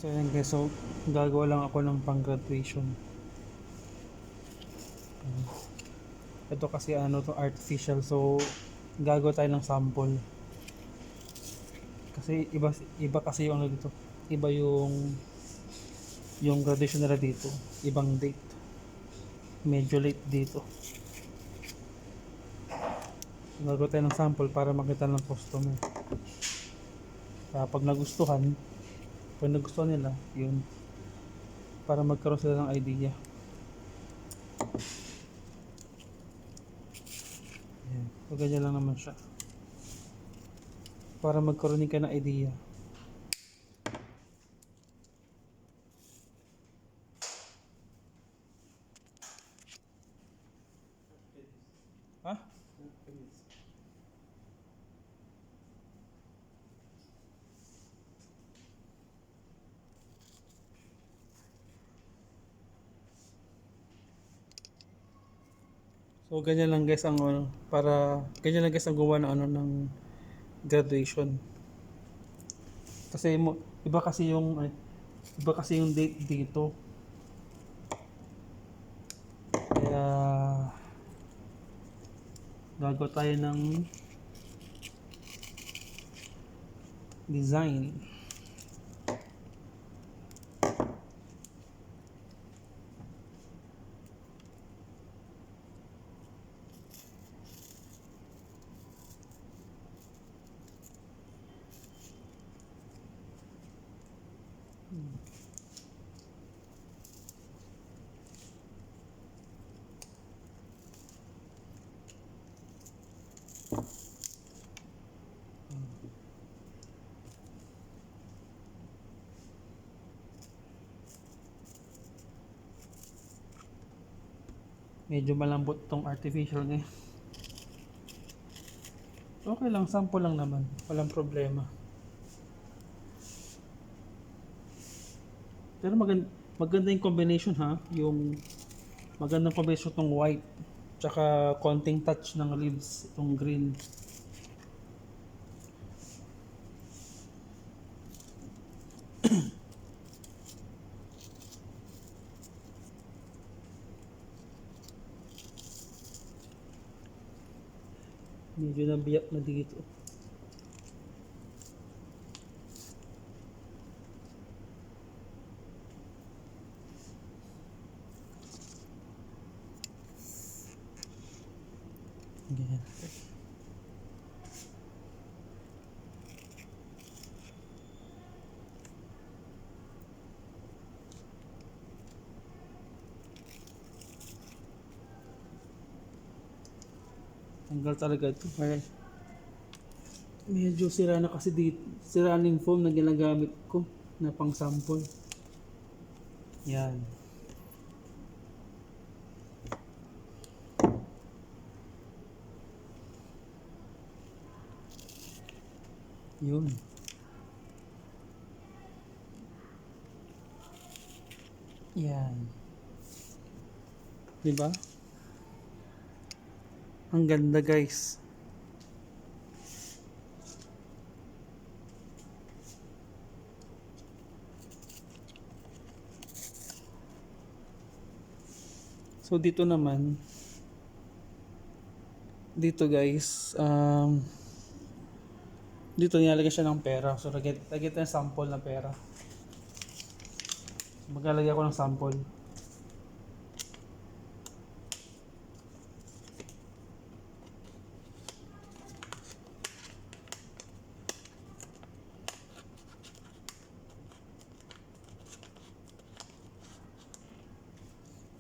So yun guys, so gagawa lang ako ng pang graduation. Ito kasi ano to, artificial, so gagawa tayo ng sample. Kasi iba kasi yung ano dito. Iba yung graduation nila dito. Ibang date. Medyo late dito. Gagawa tayo ng sample para makita ng customer. Pag nagustuhan nila, yun. Para magkaroon sila ng idea. Ayan. So ganyan lang naman siya. Para magkaroon ka ng idea. Ha? So ganyan lang guys ang ano, ganyan lang guys ang gawa ng ano ng graduation. Kasi iba kasi yung date dito. Kaya gagawa tayo ng design. Medyo malambot tong artificial ngayon. Okay lang, sample lang naman. Walang problema. Pero maganda yung combination ha. Yung magandang combination tong white. Tsaka konting touch ng leaves, itong green. Medyo nabiyak na dito. Ganyan. Tanggal talaga ito. Kaya medyo sira na kasi dito. Sira na yung foam na ginagamit ko na pang sample. Yan. Yun. Yan. Diba? Ang ganda guys. So dito naman, dito guys, dito nilalagay siya ng pera. So lagyan tayo ng sample na pera. Maglalagay ako ng sample.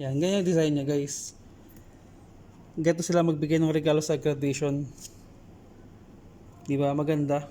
Yan, ganyan design niya guys. Ganito sila magbigay ng regalo sa graduation. Di ba? Maganda.